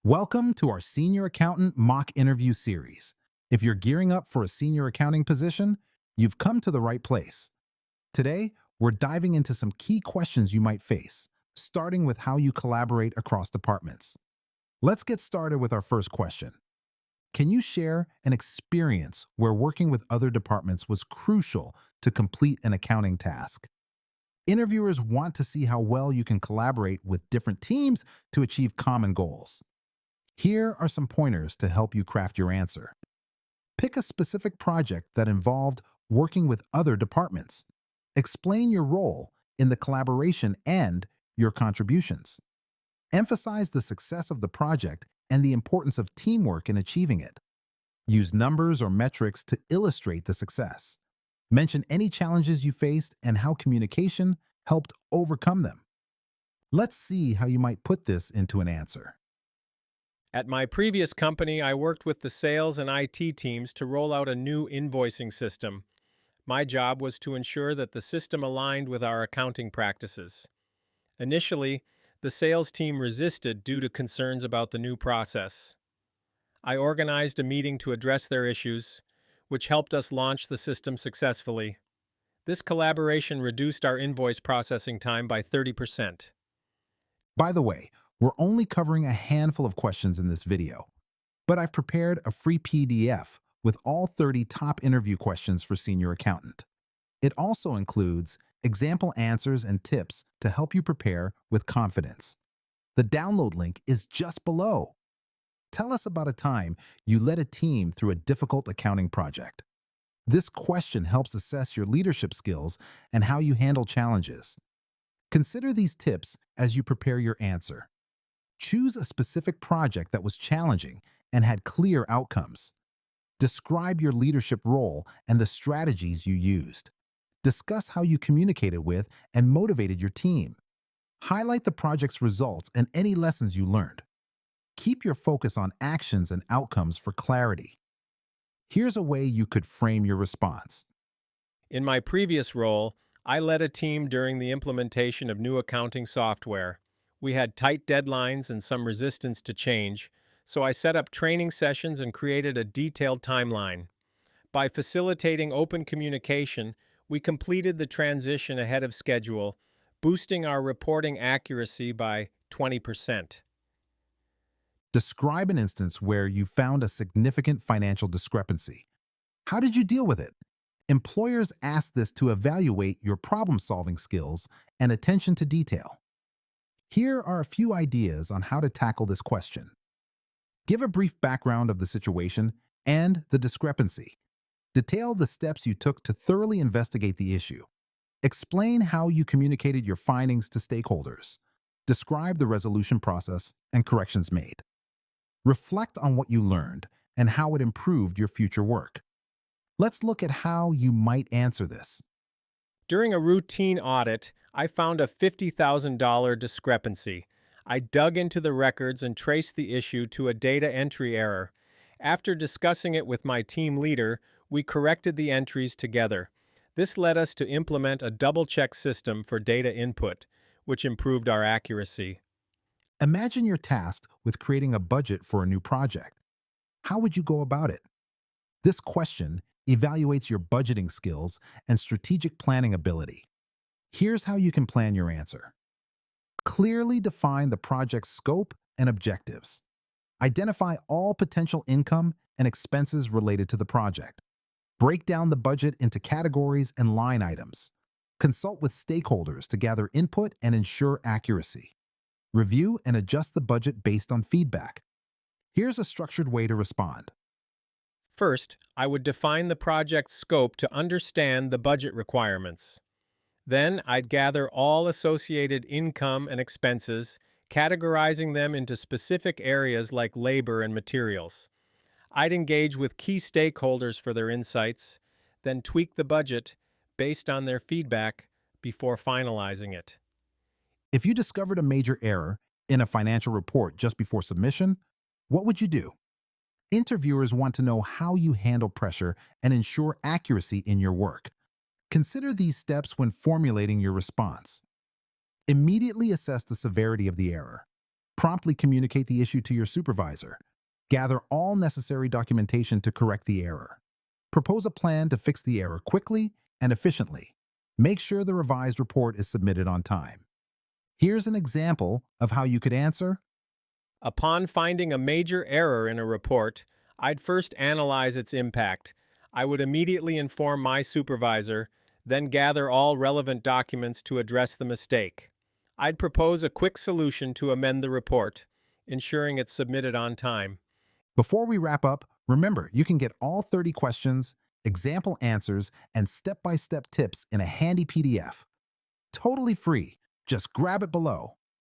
Welcome to our Senior Accountant Mock Interview Series. If you're gearing up for a senior accounting position, you've come to the right place. Today, we're diving into some key questions you might face, starting with how you collaborate across departments. Let's get started with our first question. Can you share an experience where working with other departments was crucial to complete an accounting task? Interviewers want to see how well you can collaborate with different teams to achieve common goals. Here are some pointers to help you craft your answer. Pick a specific project that involved working with other departments. Explain your role in the collaboration and your contributions. Emphasize the success of the project and the importance of teamwork in achieving it. Use numbers or metrics to illustrate the success. Mention any challenges you faced and how communication helped overcome them. Let's see how you might put this into an answer. At my previous company, I worked with the sales and IT teams to roll out a new invoicing system. My job was to ensure that the system aligned with our accounting practices. Initially, the sales team resisted due to concerns about the new process. I organized a meeting to address their issues, which helped us launch the system successfully. This collaboration reduced our invoice processing time by 30%. By the way, we're only covering a handful of questions in this video, but I've prepared a free PDF with all 30 top interview questions for senior accountant. It also includes example answers and tips to help you prepare with confidence. The download link is just below. Tell us about a time you led a team through a difficult accounting project. This question helps assess your leadership skills and how you handle challenges. Consider these tips as you prepare your answer. Choose a specific project that was challenging and had clear outcomes. Describe your leadership role and the strategies you used. Discuss how you communicated with and motivated your team. Highlight the project's results and any lessons you learned. Keep your focus on actions and outcomes for clarity. Here's a way you could frame your response. In my previous role, I led a team during the implementation of new accounting software. We had tight deadlines and some resistance to change, so I set up training sessions and created a detailed timeline. By facilitating open communication, we completed the transition ahead of schedule, boosting our reporting accuracy by 20%. Describe an instance where you found a significant financial discrepancy. How did you deal with it? Employers ask this to evaluate your problem-solving skills and attention to detail. Here are a few ideas on how to tackle this question. Give a brief background of the situation and the discrepancy. Detail the steps you took to thoroughly investigate the issue. Explain how you communicated your findings to stakeholders. Describe the resolution process and corrections made. Reflect on what you learned and how it improved your future work. Let's look at how you might answer this. During a routine audit, I found a $50,000 discrepancy. I dug into the records and traced the issue to a data entry error. After discussing it with my team leader, we corrected the entries together. This led us to implement a double-check system for data input, which improved our accuracy. Imagine you're tasked with creating a budget for a new project. How would you go about it? This question evaluates your budgeting skills and strategic planning ability. Here's how you can plan your answer. Clearly define the project's scope and objectives. Identify all potential income and expenses related to the project. Break down the budget into categories and line items. Consult with stakeholders to gather input and ensure accuracy. Review and adjust the budget based on feedback. Here's a structured way to respond. First, I would define the project's scope to understand the budget requirements. Then, I'd gather all associated income and expenses, categorizing them into specific areas like labor and materials. I'd engage with key stakeholders for their insights, then tweak the budget based on their feedback before finalizing it. If you discovered a major error in a financial report just before submission, what would you do? Interviewers want to know how you handle pressure and ensure accuracy in your work. Consider these steps when formulating your response. Immediately assess the severity of the error. Promptly communicate the issue to your supervisor. Gather all necessary documentation to correct the error. Propose a plan to fix the error quickly and efficiently. Make sure the revised report is submitted on time. Here's an example of how you could answer. Upon finding a major error in a report, I'd first analyze its impact. I would immediately inform my supervisor, then gather all relevant documents to address the mistake. I'd propose a quick solution to amend the report, ensuring it's submitted on time. Before we wrap up, remember you can get all 30 questions, example answers, and step-by-step tips in a handy PDF. Totally free. Just grab it below.